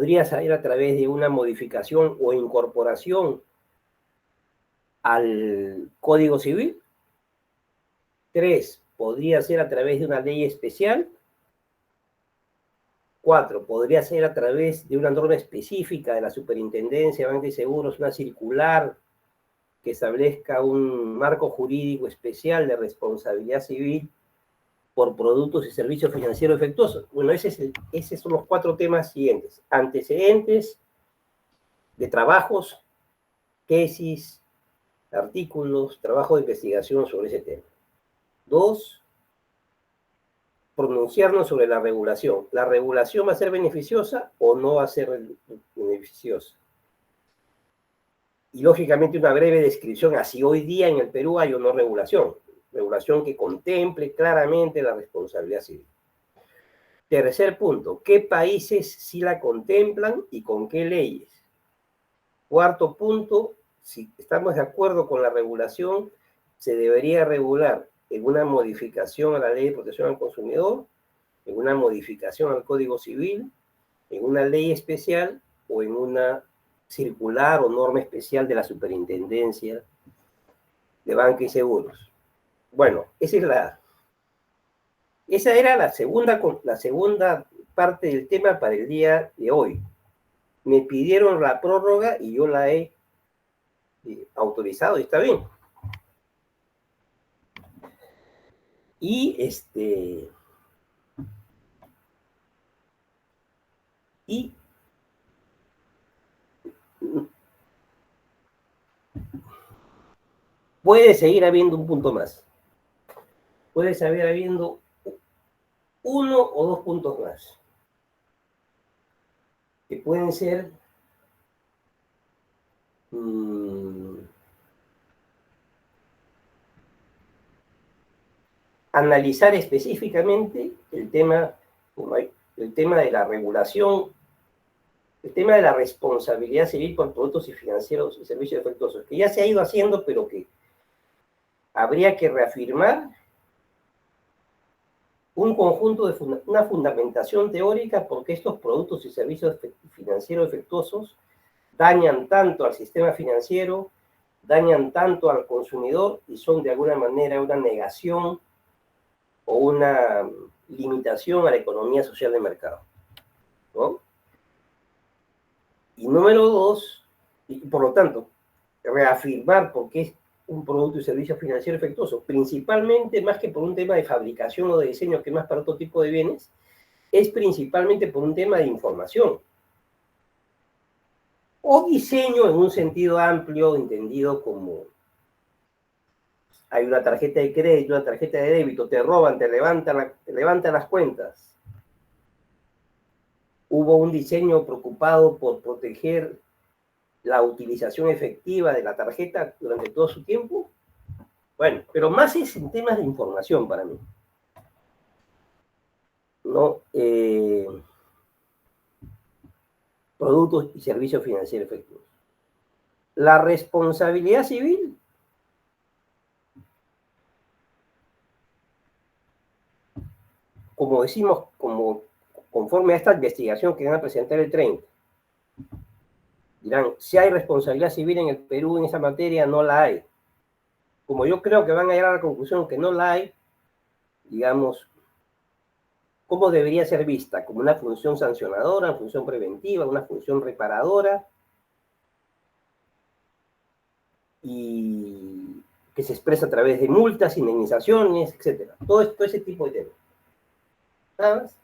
podría salir a través de una modificación o incorporación al Código Civil. 3, podría ser a través de una ley especial. 4, podría ser a través de una norma específica de la Superintendencia de Banca y Seguros, una circular que establezca un marco jurídico especial de responsabilidad civil por productos y servicios financieros defectuosos. Bueno, esos son los 4 temas siguientes. Antecedentes de trabajos, tesis, artículos, trabajo de investigación sobre ese tema. 2, pronunciarnos sobre la regulación. ¿La regulación va a ser beneficiosa o no va a ser beneficiosa? Y lógicamente una breve descripción, así hoy día en el Perú hay o no regulación. Regulación que contemple claramente la responsabilidad civil. Tercer punto, ¿qué países sí la contemplan y con qué leyes? Cuarto punto, si estamos de acuerdo con la regulación, se debería regular en una modificación a la Ley de Protección al Consumidor, en una modificación al Código Civil, en una ley especial o en una circular o norma especial de la Superintendencia de Banca y Seguros. Bueno, esa era la segunda parte del tema para el día de hoy. Me pidieron la prórroga y yo la he autorizado y está bien. Y puede seguir habiendo un punto más. Puede seguir habiendo 1 o 2 puntos más. Que pueden ser analizar específicamente el tema de la regulación, el tema de la responsabilidad civil por productos y financieros y servicios defectuosos, que ya se ha ido haciendo, pero que habría que reafirmar un conjunto de una fundamentación teórica porque estos productos y servicios financieros defectuosos dañan tanto al sistema financiero, dañan tanto al consumidor y son de alguna manera una negación o una limitación a la economía social de mercado, ¿no? Y número 2, y por lo tanto, reafirmar por qué es un producto y servicio financiero efectuoso, principalmente más que por un tema de fabricación o de diseño, que más para otro tipo de bienes, es principalmente por un tema de información. O diseño en un sentido amplio, entendido como hay una tarjeta de crédito, una tarjeta de débito, te roban, te levantan las cuentas. Hubo un diseño preocupado por proteger la utilización efectiva de la tarjeta durante todo su tiempo. Bueno, pero más es en temas de información para mí. ¿No? Productos y servicios financieros efectivos. La responsabilidad civil como decimos, conforme a esta investigación que van a presentar el 30, dirán, si hay responsabilidad civil en el Perú en esa materia, no la hay. Como yo creo que van a llegar a la conclusión que no la hay, digamos, ¿cómo debería ser vista? Como una función sancionadora, una función preventiva, una función reparadora, y que se expresa a través de multas, indemnizaciones, etc. Todo ese tipo de temas. Nada más.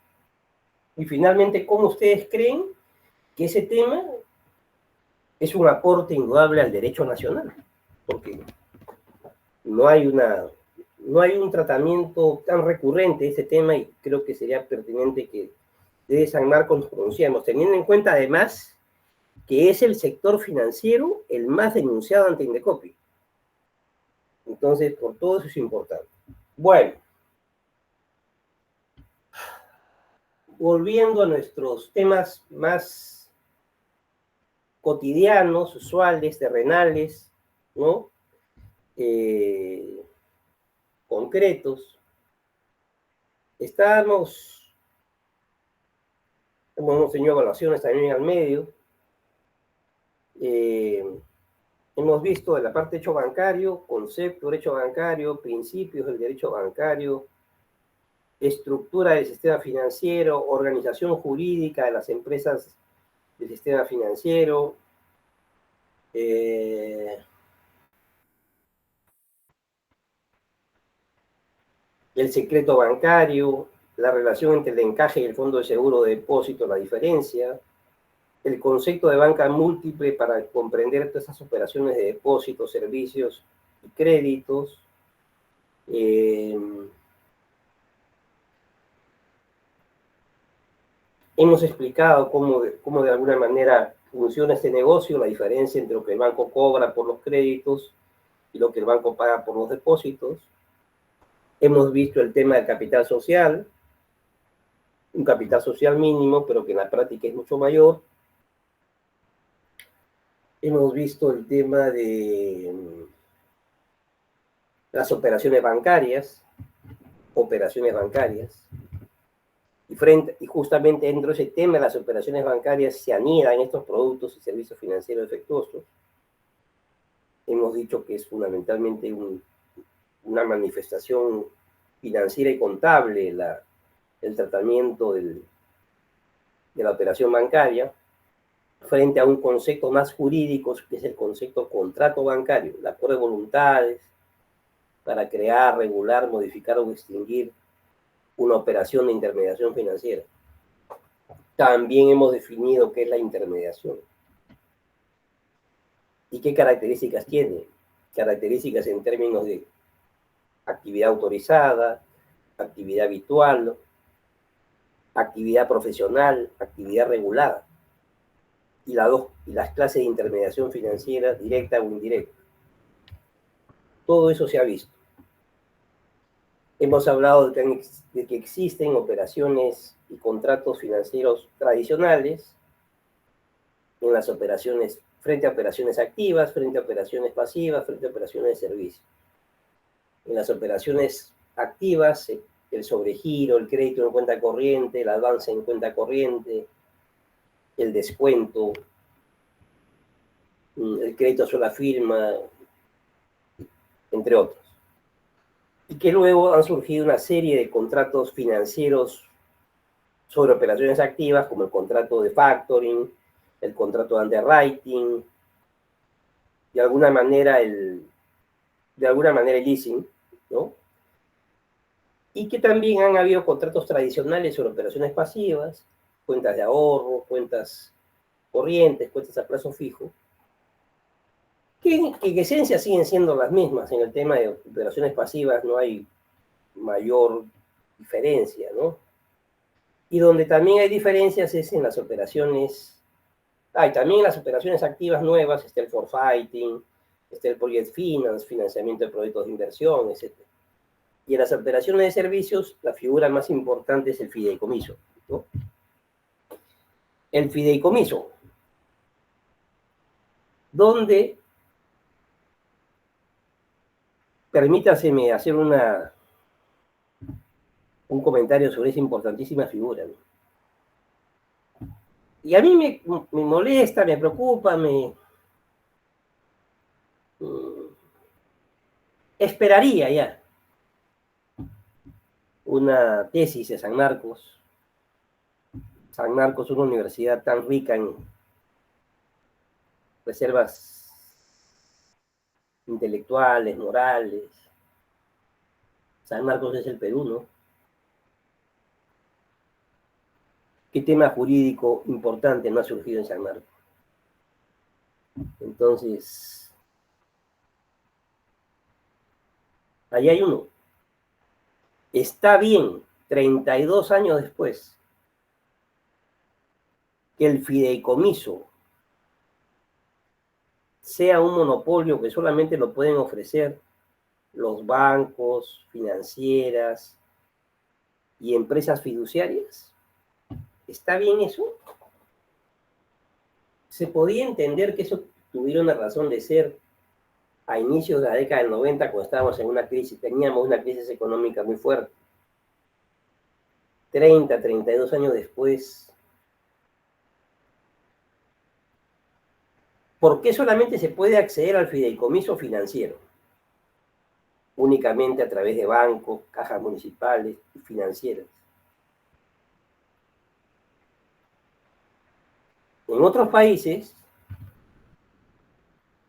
Y finalmente, ¿cómo ustedes creen que ese tema es un aporte indudable al derecho nacional? Porque no hay un tratamiento tan recurrente de ese tema y creo que sería pertinente que desde San Marcos nos pronunciemos, teniendo en cuenta además que es el sector financiero el más denunciado ante Indecopi. Entonces, por todo eso es importante. Bueno, volviendo a nuestros temas más cotidianos, usuales, terrenales, ¿no? Concretos. Estábamos Hemos tenido evaluaciones también al medio. Hemos visto en la parte de derecho bancario, concepto de derecho bancario, principios del derecho bancario, estructura del sistema financiero, organización jurídica de las empresas del sistema financiero, el secreto bancario, la relación entre el encaje y el fondo de seguro de depósito, la diferencia, el concepto de banca múltiple para comprender todas esas operaciones de depósitos, servicios y créditos. Hemos explicado cómo de alguna manera funciona este negocio, la diferencia entre lo que el banco cobra por los créditos y lo que el banco paga por los depósitos. Hemos visto el tema del capital social, un capital social mínimo, pero que en la práctica es mucho mayor. Hemos visto el tema de las operaciones bancarias, y justamente dentro de ese tema de las operaciones bancarias se anidan estos productos y servicios financieros defectuosos. Hemos dicho que es fundamentalmente una manifestación financiera y contable el tratamiento de la operación bancaria, frente a un concepto más jurídico, que es el concepto contrato bancario, el acuerdo de voluntades para crear, regular, modificar o extinguir una operación de intermediación financiera. También hemos definido qué es la intermediación y qué características tiene. Características en términos de actividad autorizada, actividad habitual, actividad profesional, actividad regulada, y las clases de intermediación financiera, directa o indirecta. Todo eso se ha visto. Hemos hablado de que existen operaciones y contratos financieros tradicionales en las operaciones, frente a operaciones activas, frente a operaciones pasivas, frente a operaciones de servicio. En las operaciones activas, el sobregiro, el crédito en cuenta corriente, el avance en cuenta corriente, el descuento, el crédito a sola firma, entre otros. Y que luego han surgido una serie de contratos financieros sobre operaciones activas, como el contrato de factoring, el contrato de underwriting, de alguna manera el leasing, ¿no? Y que también han habido contratos tradicionales sobre operaciones pasivas, cuentas de ahorro, cuentas corrientes, cuentas a plazo fijo, que en esencia siguen siendo las mismas. En el tema de operaciones pasivas no hay mayor diferencia, ¿no? Y donde también hay diferencias es en las operaciones, también en las operaciones activas nuevas, está el forfaiting, está el project finance, financiamiento de proyectos de inversión, etc. Y en las operaciones de servicios, la figura más importante es el fideicomiso, ¿no? El fideicomiso, donde, permítaseme hacer un comentario sobre esa importantísima figura, ¿no? Y a mí me molesta, me preocupa, esperaría ya una tesis de San Marcos. San Marcos, una universidad tan rica en reservas intelectuales, morales. San Marcos es el Perú, ¿no? ¿Qué tema jurídico importante no ha surgido en San Marcos? Entonces, ahí hay uno. Está bien, 32 años después, que el fideicomiso sea un monopolio que solamente lo pueden ofrecer los bancos, financieras y empresas fiduciarias. ¿Está bien eso? Se podía entender que eso tuviera una razón de ser a inicios de la década del 90, cuando estábamos en una crisis, teníamos una crisis económica muy fuerte. 32 años después, ¿Por qué solamente se puede acceder al fideicomiso financiero? Únicamente a través de bancos, cajas municipales y financieras. En otros países,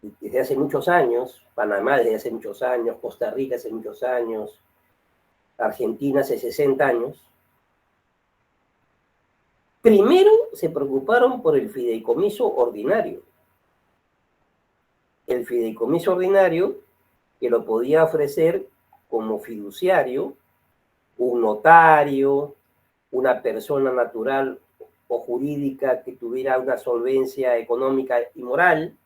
desde hace muchos años, Panamá desde hace muchos años, Costa Rica hace muchos años, Argentina hace 60 años, primero se preocuparon por el fideicomiso ordinario. El fideicomiso ordinario que lo podía ofrecer como fiduciario un notario, una persona natural o jurídica que tuviera una solvencia económica y moral.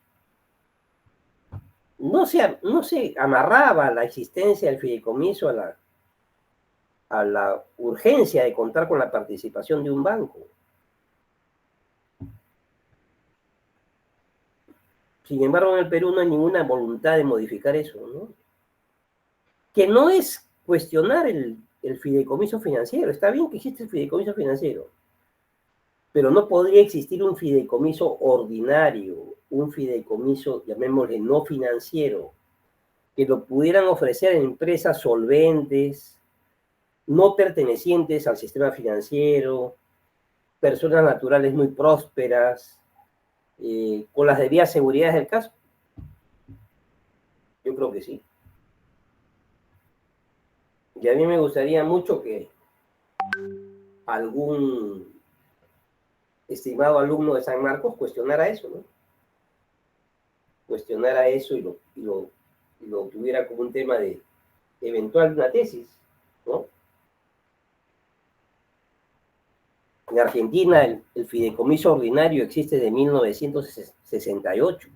No se amarraba la existencia del fideicomiso a la urgencia de contar con la participación de un banco. Sin embargo, en el Perú no hay ninguna voluntad de modificar eso, ¿no? Que no es cuestionar el fideicomiso financiero. Está bien que existe el fideicomiso financiero, pero no podría existir un fideicomiso ordinario, un fideicomiso, llamémosle, no financiero, que lo pudieran ofrecer en empresas solventes, no pertenecientes al sistema financiero, personas naturales muy prósperas, con las debidas seguridades del caso. Yo creo que sí. Y a mí me gustaría mucho que algún estimado alumno de San Marcos cuestionara eso, ¿no? Cuestionara eso y lo tuviera como un tema de eventual una tesis, ¿no? En Argentina el fideicomiso ordinario existe de 1968.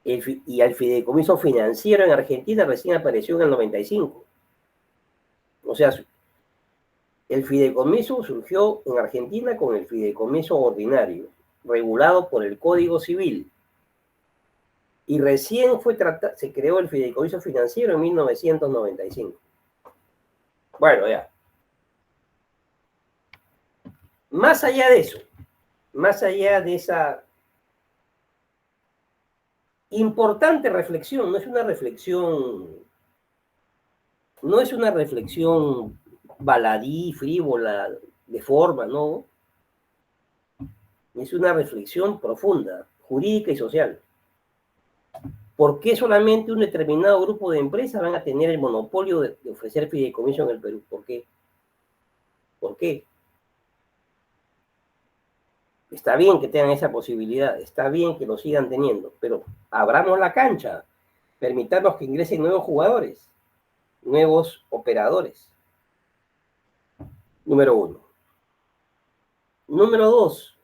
Y el fideicomiso financiero en Argentina recién apareció en el 95. O sea, el fideicomiso surgió en Argentina con el fideicomiso ordinario, regulado por el Código Civil. Y recién se creó el fideicomiso financiero en 1995. Bueno, ya. Más allá de eso, más allá de esa importante reflexión, no es una reflexión baladí, frívola, de forma, ¿no? Es una reflexión profunda, jurídica y social. ¿Por qué solamente un determinado grupo de empresas van a tener el monopolio de ofrecer fideicomiso en el Perú? ¿Por qué? ¿Por qué? Está bien que tengan esa posibilidad, está bien que lo sigan teniendo, pero abramos la cancha, permitamos que ingresen nuevos jugadores, nuevos operadores. Número uno. Número dos.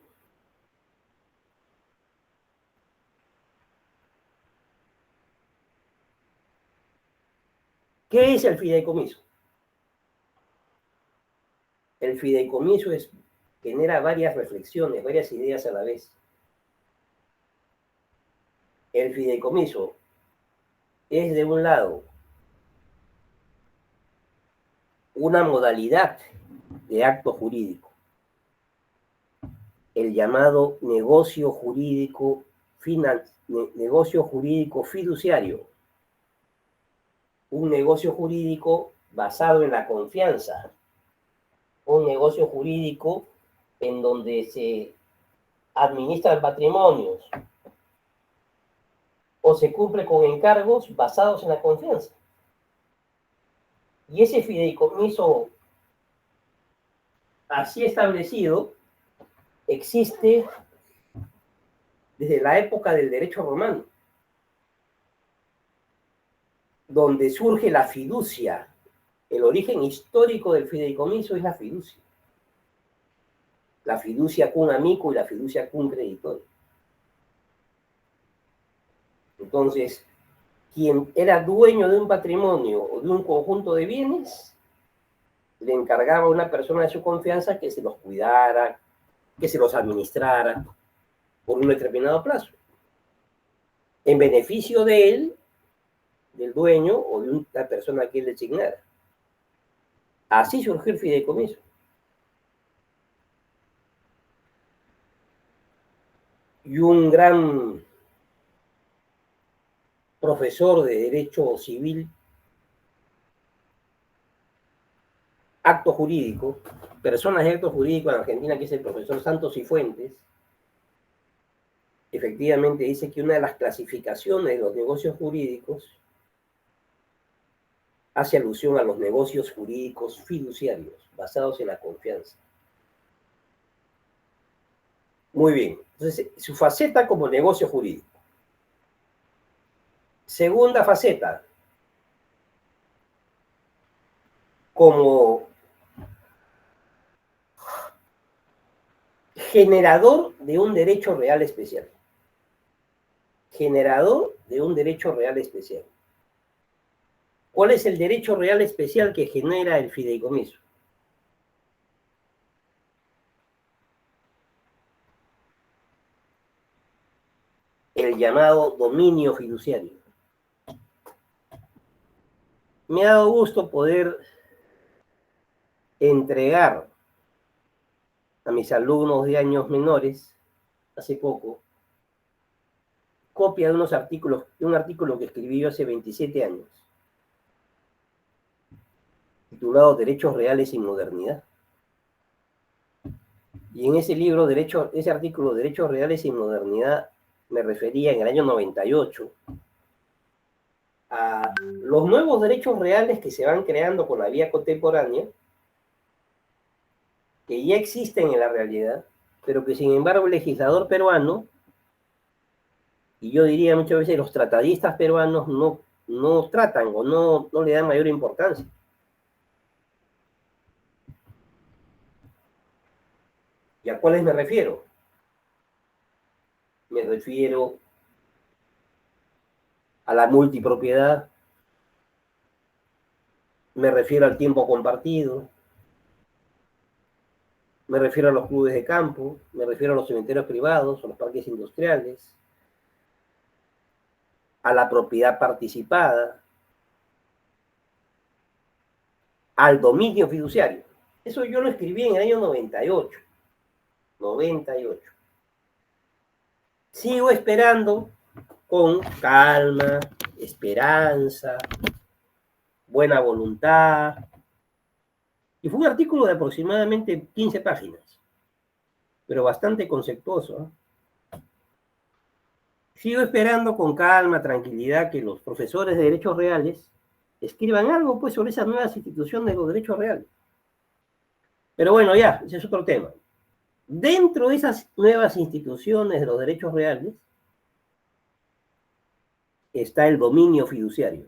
¿Qué es el fideicomiso? El fideicomiso genera varias reflexiones, varias ideas a la vez. El fideicomiso es, de un lado, una modalidad de acto jurídico, el llamado negocio jurídico fiduciario, un negocio jurídico basado en la confianza, un negocio jurídico en donde se administran patrimonios o se cumple con encargos basados en la confianza. Y ese fideicomiso así establecido existe desde la época del derecho romano, donde surge la fiducia. El origen histórico del fideicomiso es la fiducia. La fiducia cum amico y la fiducia cum creditore. Entonces, quien era dueño de un patrimonio o de un conjunto de bienes, le encargaba a una persona de su confianza que se los cuidara, que se los administrara por un determinado plazo, en beneficio de él, del dueño o de una persona que él designara. Así surgió el fideicomiso. y un gran profesor de Derecho Civil, acto jurídico, personas de acto jurídico en Argentina, que es el profesor Santos Cifuentes, efectivamente dice que una de las clasificaciones de los negocios jurídicos hace alusión a los negocios jurídicos fiduciarios, basados en la confianza. Muy bien, entonces su faceta como negocio jurídico. Segunda faceta, como generador de un derecho real especial. Generador de un derecho real especial. ¿Cuál es el derecho real especial que genera el fideicomiso? El llamado dominio fiduciario. Me ha dado gusto poder entregar a mis alumnos de años menores, hace poco, copia de unos artículos, de un artículo que escribí yo hace 27 años, titulado Derechos Reales y Modernidad. Y en ese libro, ese artículo, Derechos Reales y Modernidad, me refería en el año 98 a los nuevos derechos reales que se van creando con la vía contemporánea, que ya existen en la realidad, pero que sin embargo el legislador peruano, y yo diría muchas veces los tratadistas peruanos, no tratan o no le dan mayor importancia. ¿Y a cuáles me refiero? Me refiero a la multipropiedad, me refiero al tiempo compartido, me refiero a los clubes de campo, me refiero a los cementerios privados, a los parques industriales, a la propiedad participada, al dominio fiduciario. Eso yo lo escribí en el año 98. 98. Sigo esperando con calma, esperanza, buena voluntad. Y fue un artículo de aproximadamente 15 páginas, pero bastante conceptuoso. Sigo esperando con calma, tranquilidad, que los profesores de derechos reales escriban algo pues sobre esas nuevas instituciones de los derechos reales. Pero bueno, ya, ese es otro tema. Dentro de esas nuevas instituciones de los derechos reales está el dominio fiduciario.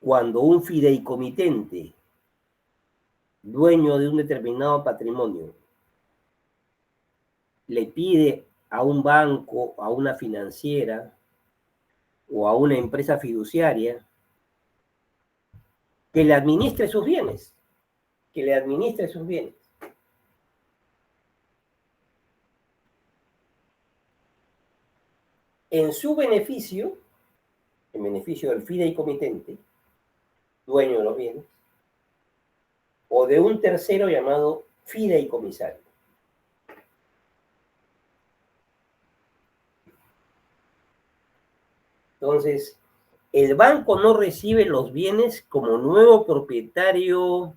Cuando un fideicomitente, dueño de un determinado patrimonio, le pide a un banco, a una financiera o a una empresa fiduciaria que le administre sus bienes, que le administre sus bienes. En su beneficio, en beneficio del fideicomitente, dueño de los bienes, o de un tercero llamado fideicomisario. Entonces, el banco no recibe los bienes como nuevo propietario,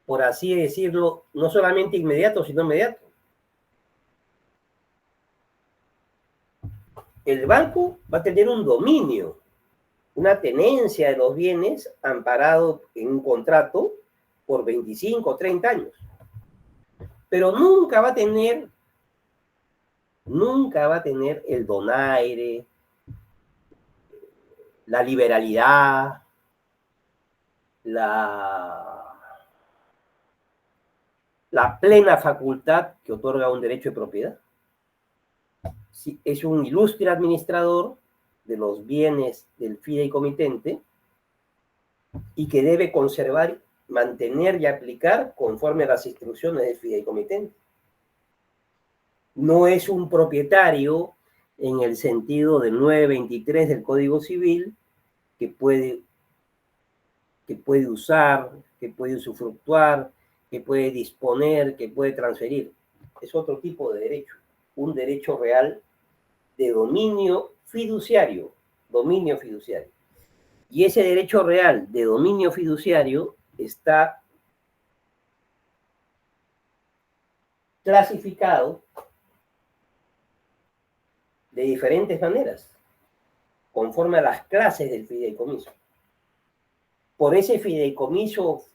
por así decirlo, no solamente inmediato, sino inmediato. El banco va a tener un dominio, una tenencia de los bienes amparado en un contrato por 25 o 30 años. Pero nunca va a tener el donaire, la liberalidad, la plena facultad que otorga un derecho de propiedad. Si es un ilustre administrador de los bienes del fideicomitente y que debe conservar, mantener y aplicar conforme a las instrucciones del fideicomitente. No es un propietario en el sentido del 923 del Código Civil que puede usar, que puede usufructuar, que puede disponer, que puede transferir. Es otro tipo de derecho, un derecho real de dominio fiduciario, dominio fiduciario. Y ese derecho real de dominio fiduciario está clasificado de diferentes maneras, conforme a las clases del fideicomiso. Por ese fideicomiso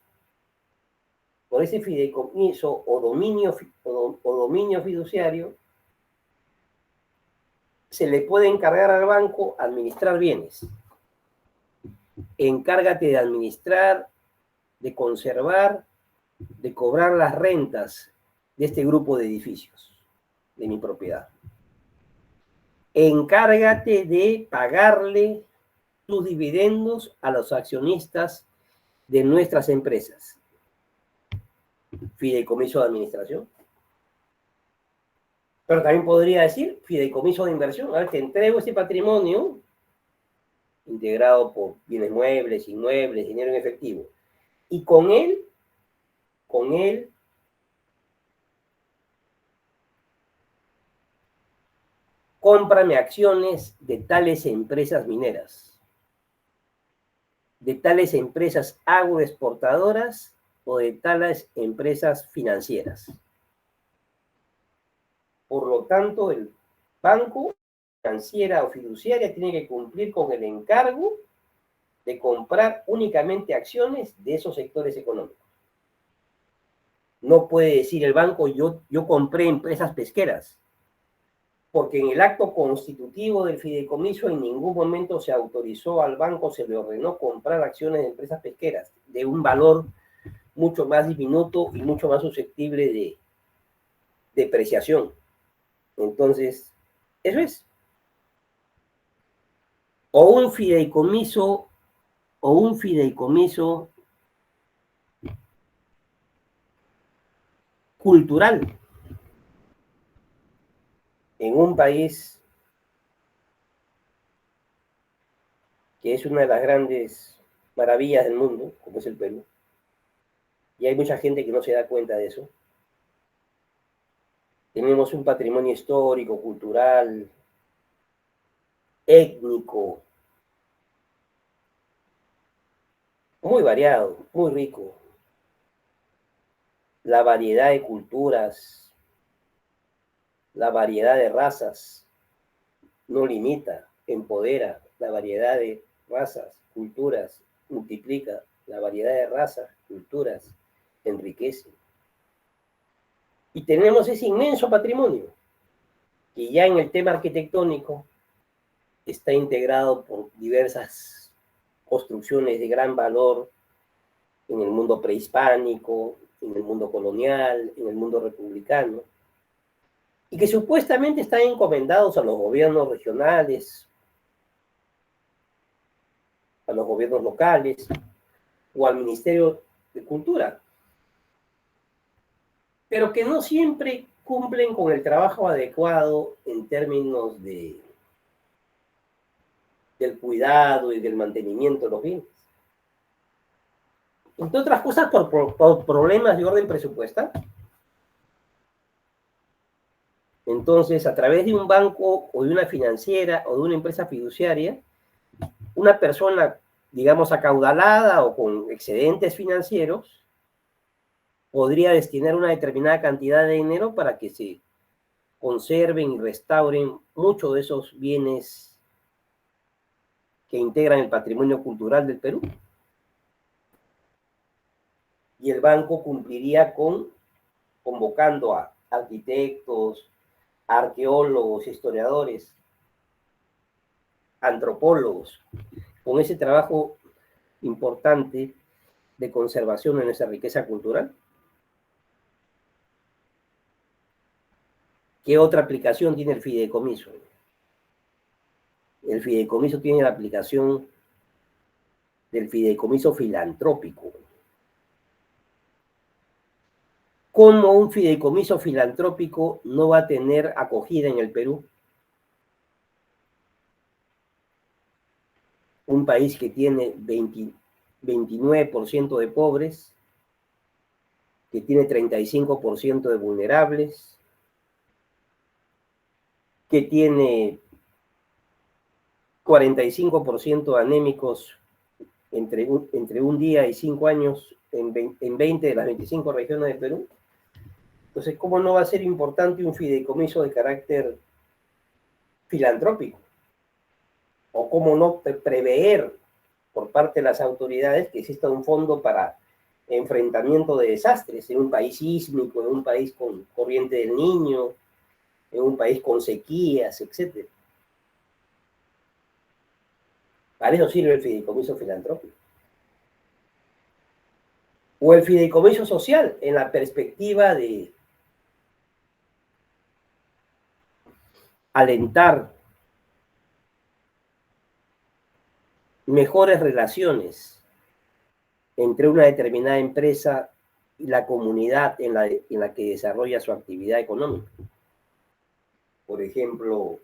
o dominio fiduciario, se le puede encargar al banco administrar bienes. Encárgate de administrar, de conservar, de cobrar las rentas de este grupo de edificios, de mi propiedad. Encárgate de pagarle sus dividendos a los accionistas de nuestras empresas. Fideicomiso de administración. Pero también podría decir fideicomiso de inversión. A ver, te entrego este patrimonio integrado por bienes muebles, inmuebles, dinero en efectivo. Y con él, cómprame acciones de tales empresas mineras, de tales empresas agroexportadoras o de tales empresas financieras. Por lo tanto, el banco, financiera o fiduciaria, tiene que cumplir con el encargo de comprar únicamente acciones de esos sectores económicos. No puede decir el banco, yo compré empresas pesqueras, porque en el acto constitutivo del fideicomiso en ningún momento se autorizó al banco, se le ordenó comprar acciones de empresas pesqueras de un valor mucho más diminuto y mucho más susceptible de depreciación. Entonces, eso es. O un fideicomiso cultural en un país que es una de las grandes maravillas del mundo, como es el Perú, y hay mucha gente que no se da cuenta de eso. Tenemos un patrimonio histórico, cultural, étnico, muy variado, muy rico. La variedad de culturas, la variedad de razas, no limita, empodera. La variedad de razas, culturas, multiplica. La variedad de razas, culturas, enriquece. Y tenemos ese inmenso patrimonio, que ya en el tema arquitectónico está integrado por diversas construcciones de gran valor en el mundo prehispánico, en el mundo colonial, en el mundo republicano, y que supuestamente están encomendados a los gobiernos regionales, a los gobiernos locales o al Ministerio de Cultura, pero que no siempre cumplen con el trabajo adecuado en términos del cuidado y del mantenimiento de los bienes. Entre otras cosas, por problemas de orden presupuestal. Entonces, a través de un banco o de una financiera o de una empresa fiduciaria, una persona, digamos, acaudalada o con excedentes financieros, podría destinar una determinada cantidad de dinero para que se conserven y restauren muchos de esos bienes que integran el patrimonio cultural del Perú. Y el banco cumpliría convocando a arquitectos, arqueólogos, historiadores, antropólogos, con ese trabajo importante de conservación en esa riqueza cultural. ¿Qué otra aplicación tiene el fideicomiso? El fideicomiso tiene la aplicación del fideicomiso filantrópico. ¿Cómo un fideicomiso filantrópico no va a tener acogida en el Perú? Un país que tiene 29% de pobres, que tiene 35% de vulnerables, que tiene 45% de anémicos entre un día y 5 años en 20 de las 25 regiones del Perú. Entonces, ¿cómo no va a ser importante un fideicomiso de carácter filantrópico? ¿O cómo no prever por parte de las autoridades que exista un fondo para enfrentamiento de desastres en un país sísmico, en un país con corriente del Niño, en un país con sequías, etcétera? Para eso sirve el fideicomiso filantrópico. O el fideicomiso social, en la perspectiva de alentar mejores relaciones entre una determinada empresa y la comunidad en la que desarrolla su actividad económica. Por ejemplo,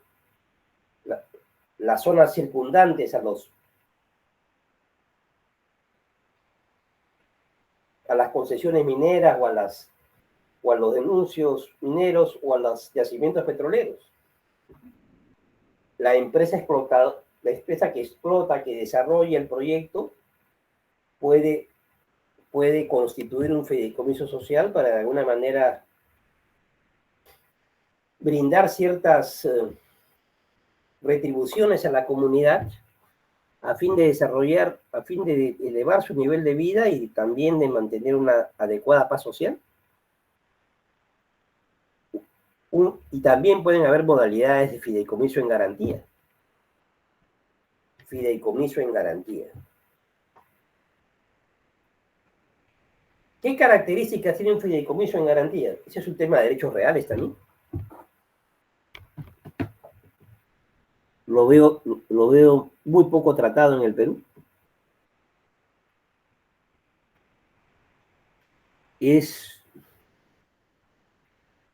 las zonas circundantes a las concesiones mineras o a los denuncios mineros o a los yacimientos petroleros. La empresa que explota, que desarrolla el proyecto, puede constituir un fideicomiso social para de alguna manera brindar ciertas retribuciones a la comunidad a fin de elevar su nivel de vida y también de mantener una adecuada paz social. Y también pueden haber modalidades de fideicomiso en garantía. Fideicomiso en garantía. ¿Qué características tiene un fideicomiso en garantía? Ese es un tema de derechos reales también. Lo veo muy poco tratado en el Perú. Es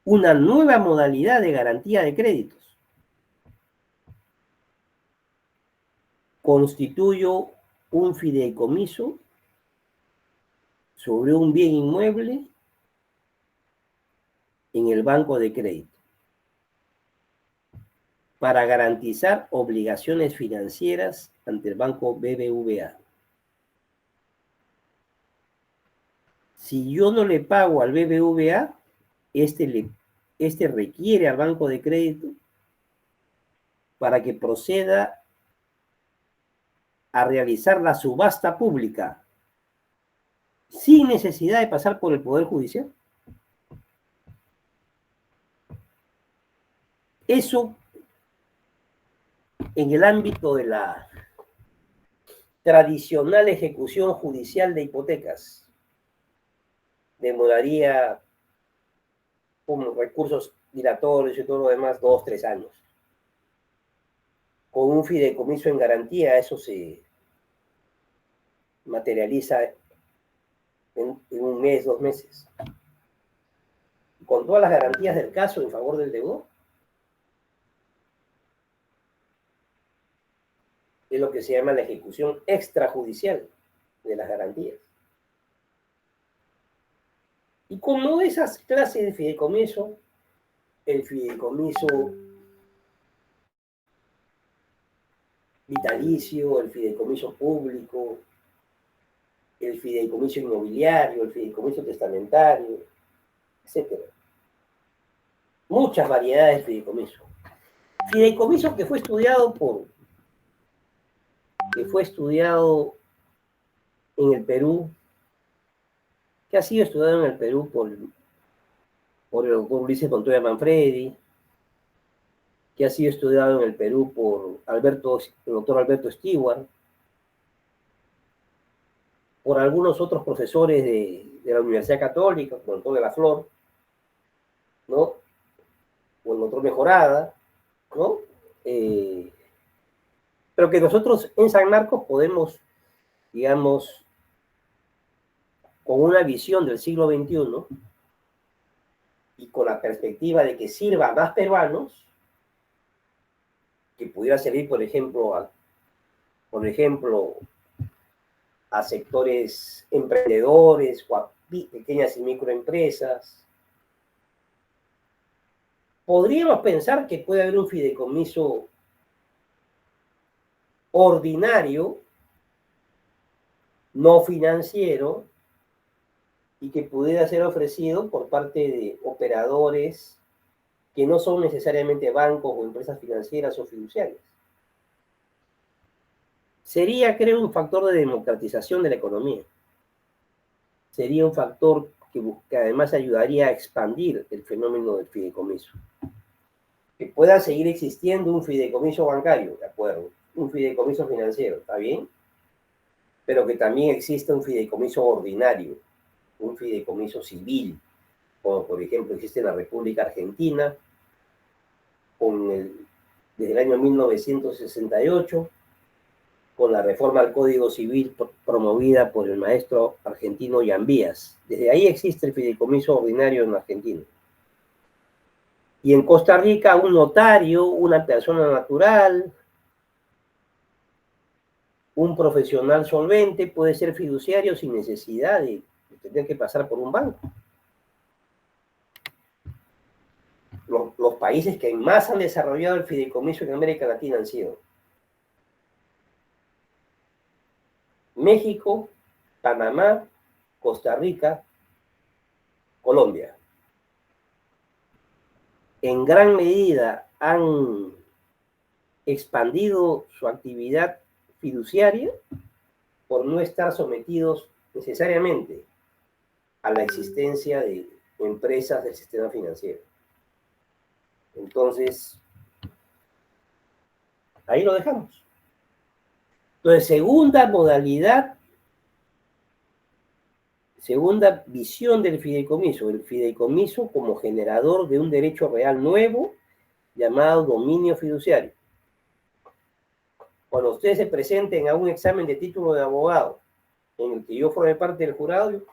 una nueva modalidad de garantía de créditos. Constituyo un fideicomiso sobre un bien inmueble en el banco de crédito para garantizar obligaciones financieras ante el banco BBVA. Si yo no le pago al BBVA, este requiere al banco de crédito para que proceda a realizar la subasta pública sin necesidad de pasar por el Poder Judicial. Eso en el ámbito de la tradicional ejecución judicial de hipotecas demoraría con recursos dilatorios y todo lo demás 2, 3 años. Con un fideicomiso en garantía eso se materializa en 1 mes, 2 meses. Con todas las garantías del caso en favor del deudor. Es lo que se llama la ejecución extrajudicial de las garantías. Y como esas clases de fideicomiso, el fideicomiso vitalicio, el fideicomiso público, el fideicomiso inmobiliario, el fideicomiso testamentario, etc. Muchas variedades de fideicomiso. Fideicomiso que fue estudiado en el Perú, que ha sido estudiado en el Perú por el doctor Ulises Montoya Manfredi, que ha sido estudiado en el Perú por el doctor Alberto Stewart, por algunos otros profesores de la Universidad Católica, como el doctor de la Flor, ¿no? O el doctor Mejorada, ¿no? Pero que nosotros en San Marcos podemos, digamos, con una visión del siglo XXI y con la perspectiva de que sirva a más peruanos, que pudiera servir, por ejemplo, a sectores emprendedores pequeñas y microempresas. Podríamos pensar que puede haber un fideicomiso ordinario, no financiero, y que pudiera ser ofrecido por parte de operadores que no son necesariamente bancos o empresas financieras o fiduciarias. Sería, creo, un factor de democratización de la economía. Sería un factor que además ayudaría a expandir el fenómeno del fideicomiso. Que pueda seguir existiendo un fideicomiso bancario, de acuerdo, un fideicomiso financiero, ¿está bien? Pero que también exista un fideicomiso ordinario, un fideicomiso civil, como por ejemplo existe en la República Argentina, desde el año 1968, con la reforma al Código Civil promovida por el maestro argentino Yambías. Desde ahí existe el fideicomiso ordinario en Argentina. Y en Costa Rica, un notario, una persona natural, un profesional solvente puede ser fiduciario sin necesidad de tener que pasar por un banco. Los países que más han desarrollado el fideicomiso en América Latina han sido México, Panamá, Costa Rica, Colombia. En gran medida han expandido su actividad fiduciaria por no estar sometidos necesariamente a la existencia de empresas del sistema financiero. Entonces, ahí lo dejamos. Entonces, segunda modalidad, segunda visión del fideicomiso, el fideicomiso como generador de un derecho real nuevo llamado dominio fiduciario. Cuando ustedes se presenten a un examen de título de abogado, en el que yo forme parte del jurado,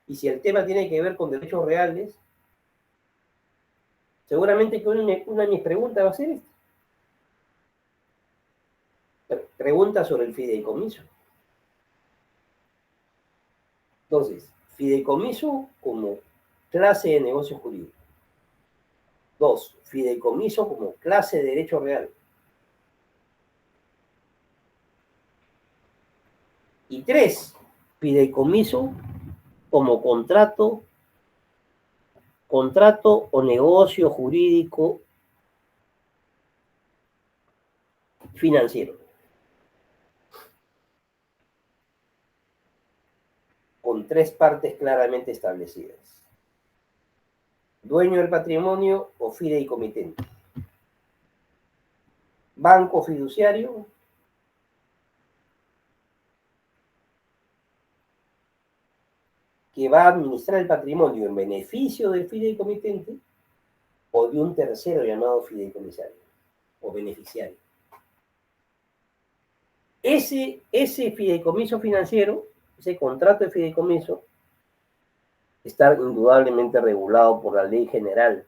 y si el tema tiene que ver con derechos reales, seguramente que una de mis preguntas va a ser esta. Pregunta sobre el fideicomiso. Entonces, fideicomiso como clase de negocio jurídico. 2, fideicomiso como clase de derecho real. Y 3, fideicomiso como contrato o negocio jurídico financiero, con 3 partes claramente establecidas: dueño del patrimonio o fideicomitente, banco fiduciario, que va a administrar el patrimonio en beneficio del fideicomitente o de un tercero llamado fideicomisario o beneficiario. Ese fideicomiso financiero, ese contrato de fideicomiso, está indudablemente regulado por la Ley General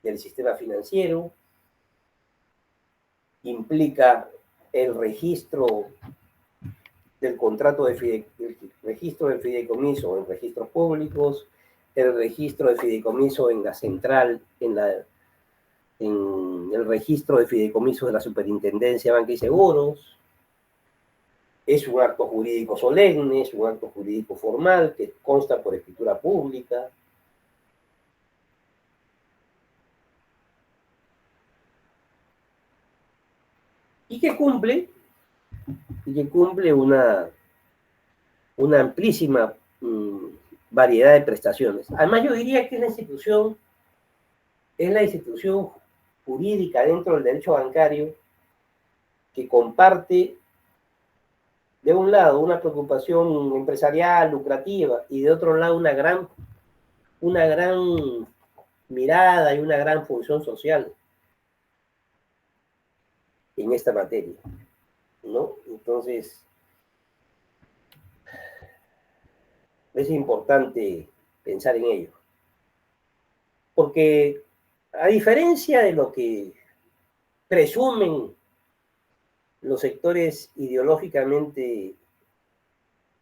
del Sistema Financiero, implica el registro del contrato el registro del fideicomiso en registros públicos, el registro de fideicomiso en la central, en el registro de fideicomiso de la Superintendencia de Banca y Seguros. Es un acto jurídico solemne, es un acto jurídico formal que consta por escritura pública. Y que cumple una amplísima variedad de prestaciones. Además, yo diría que es la institución jurídica dentro del derecho bancario que comparte, de un lado, una preocupación empresarial, lucrativa, y de otro lado, una gran mirada y una gran función social en esta materia, ¿no? Entonces, es importante pensar en ello. Porque, a diferencia de lo que presumen los sectores ideológicamente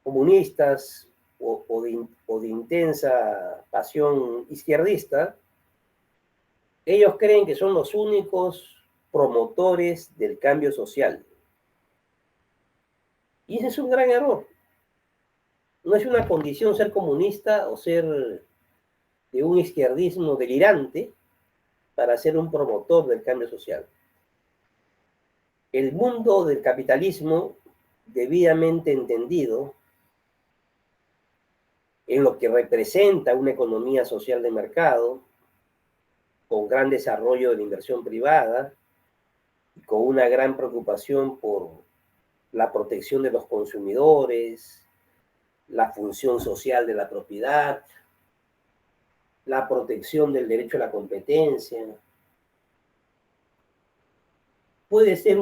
comunistas o de intensa pasión izquierdista, ellos creen que son los únicos promotores del cambio social. Y ese es un gran error. No es una condición ser comunista o ser de un izquierdismo delirante para ser un promotor del cambio social. El mundo del capitalismo, debidamente entendido, en lo que representa una economía social de mercado, con gran desarrollo de la inversión privada y con una gran preocupación por la protección de los consumidores, la función social de la propiedad, la protección del derecho a la competencia. Puede ser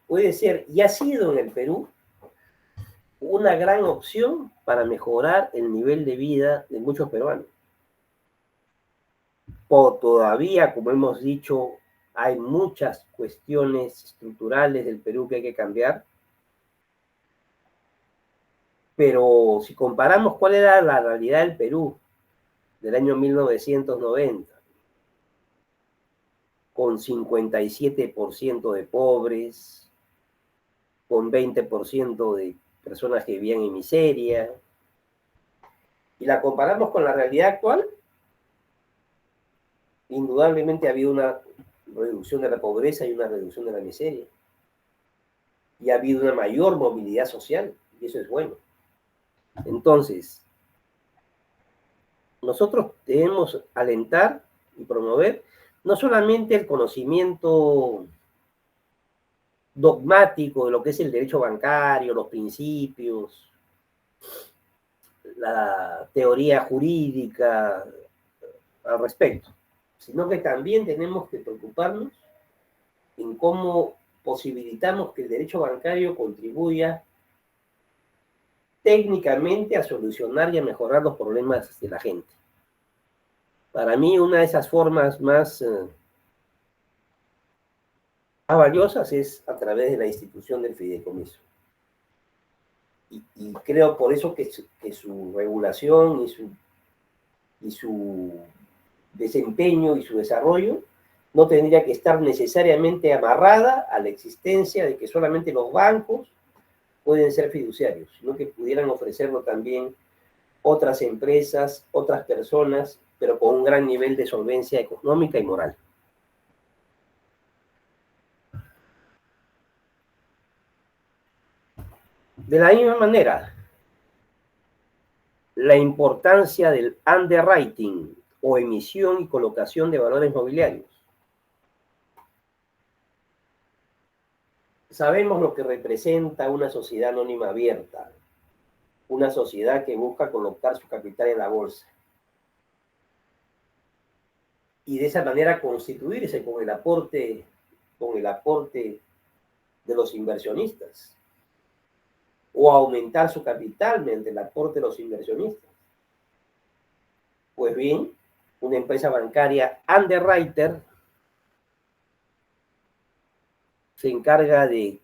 puede ser, y ha sido en el Perú, una gran opción para mejorar el nivel de vida de muchos peruanos. Todavía, como hemos dicho, hay muchas cuestiones estructurales del Perú que hay que cambiar, pero si comparamos cuál era la realidad del Perú del año 1990, con 57% de pobres, con 20% de personas que vivían en miseria, y la comparamos con la realidad actual, indudablemente ha habido una reducción de la pobreza y una reducción de la miseria. Y ha habido una mayor movilidad social, y eso es bueno. Entonces, nosotros debemos alentar y promover no solamente el conocimiento dogmático de lo que es el derecho bancario, los principios, la teoría jurídica al respecto, sino que también tenemos que preocuparnos en cómo posibilitamos que el derecho bancario contribuya técnicamente a solucionar y a mejorar los problemas de la gente. Para mí, una de esas formas más valiosas es a través de la institución del fideicomiso. Y creo por eso que su regulación y su desempeño y su desarrollo no tendría que estar necesariamente amarrada a la existencia de que solamente los bancos pueden ser fiduciarios, sino que pudieran ofrecerlo también otras empresas, otras personas, pero con un gran nivel de solvencia económica y moral. De la misma manera, la importancia del underwriting o emisión y colocación de valores mobiliarios. Sabemos lo que representa una sociedad anónima abierta, una sociedad que busca colocar su capital en la bolsa y de esa manera constituirse con el aporte de los inversionistas o aumentar su capital mediante el aporte de los inversionistas. Pues bien, una empresa bancaria underwriter se encarga de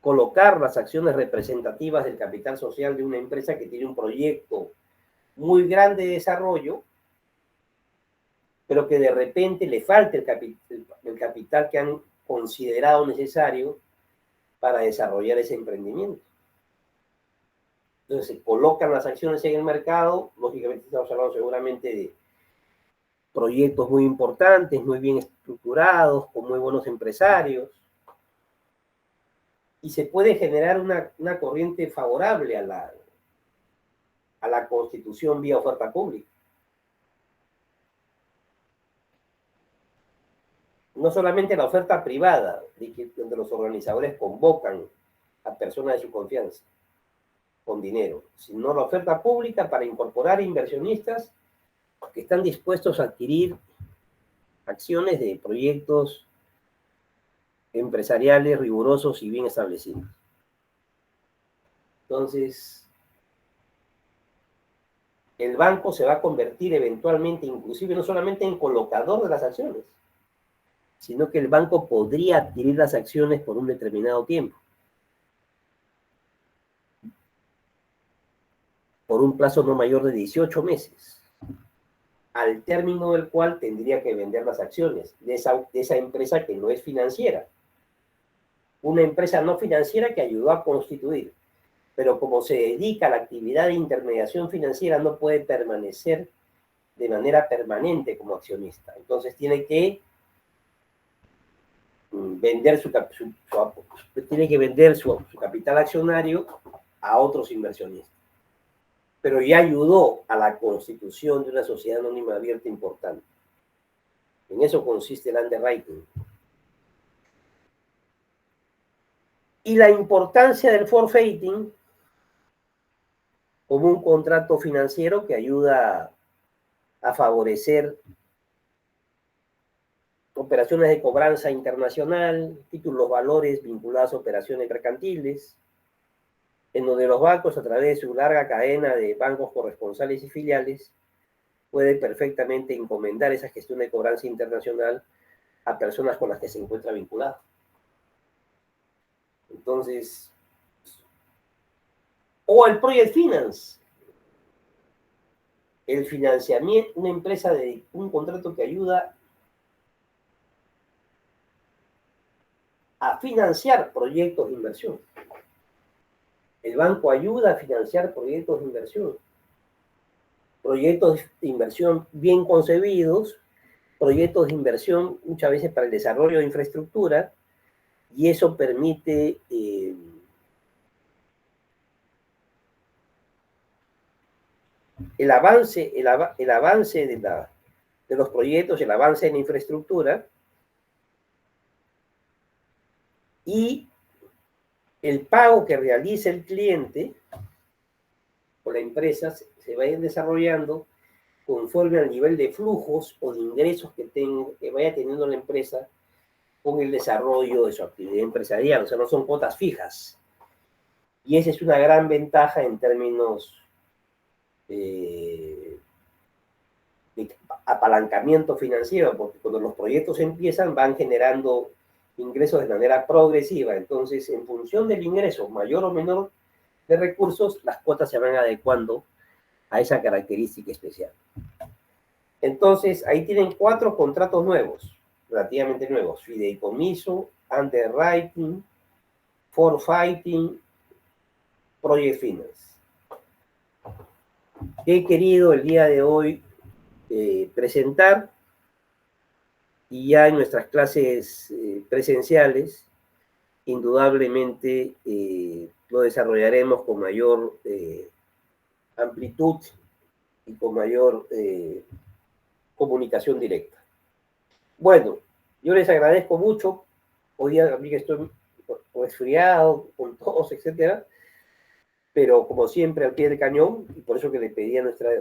colocar las acciones representativas del capital social de una empresa que tiene un proyecto muy grande de desarrollo, pero que de repente le falta el capital que han considerado necesario para desarrollar ese emprendimiento. Entonces se colocan las acciones en el mercado, lógicamente estamos hablando seguramente de proyectos muy importantes, muy bien estructurados, con muy buenos empresarios, y se puede generar una corriente favorable a la constitución vía oferta pública. No solamente la oferta privada, donde los organizadores convocan a personas de su confianza con dinero, sino la oferta pública para incorporar inversionistas que están dispuestos a adquirir acciones de proyectos empresariales rigurosos y bien establecidos. Entonces, el banco se va a convertir eventualmente, inclusive no solamente en colocador de las acciones, sino que el banco podría adquirir las acciones por un determinado tiempo. por un plazo no mayor de 18 meses, al término del cual tendría que vender las acciones de esa empresa que no es financiera. Una empresa no financiera que ayudó a constituir, pero como se dedica a la actividad de intermediación financiera, no puede permanecer de manera permanente como accionista. Entonces tiene que vender tiene que vender su capital accionario a otros inversionistas. Pero ya ayudó a la constitución de una sociedad anónima abierta importante. En eso consiste el underwriting. Y la importancia del forfeiting como un contrato financiero que ayuda a favorecer operaciones de cobranza internacional, títulos valores vinculados a operaciones mercantiles, en donde los bancos, a través de su larga cadena de bancos corresponsales y filiales, pueden perfectamente encomendar esa gestión de cobranza internacional a personas con las que se encuentra vinculado. Entonces, o el Project Finance, el financiamiento, una empresa de un contrato que ayuda a financiar proyectos de inversión. El banco ayuda a financiar proyectos de inversión bien concebidos, proyectos de inversión muchas veces para el desarrollo de infraestructura, y eso permite el avance de los proyectos, el avance en la infraestructura y el pago que realiza el cliente o la empresa se va a ir desarrollando conforme al nivel de flujos o de ingresos que vaya teniendo la empresa con el desarrollo de su actividad empresarial. O sea, no son cuotas fijas. Y esa es una gran ventaja en términos de apalancamiento financiero, porque cuando los proyectos empiezan van generando ingresos de manera progresiva. Entonces, en función del ingreso, mayor o menor de recursos, las cuotas se van adecuando a esa característica especial. Entonces, ahí tienen 4 contratos nuevos, relativamente nuevos: fideicomiso, underwriting, forfeiting, project finance. He querido el día de hoy presentar, y ya en nuestras clases presenciales, indudablemente lo desarrollaremos con mayor amplitud y con mayor comunicación directa. Bueno, yo les agradezco mucho. Hoy día a mí que estoy resfriado, con tos, etcétera, pero como siempre al pie del cañón, y por eso que le pedí a nuestra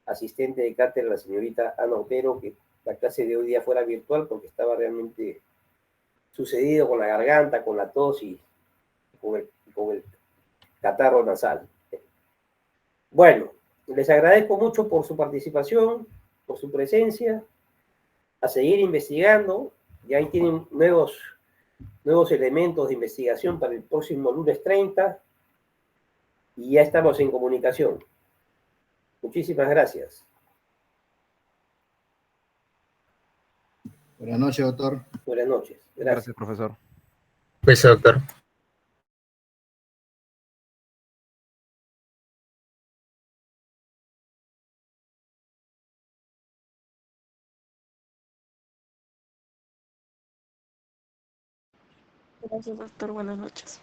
asistente de cátedra, la señorita Ana Otero, que la clase de hoy día fuera virtual, porque estaba realmente sucedido con la garganta, con la tos y con el catarro nasal. Bueno, les agradezco mucho por su participación, por su presencia, a seguir investigando, y ahí tienen nuevos elementos de investigación para el próximo lunes 30, y ya estamos en comunicación. Muchísimas gracias. Buenas noches, doctor. Buenas noches. Gracias, profesor. Pues, doctor. Gracias, doctor. Buenas noches.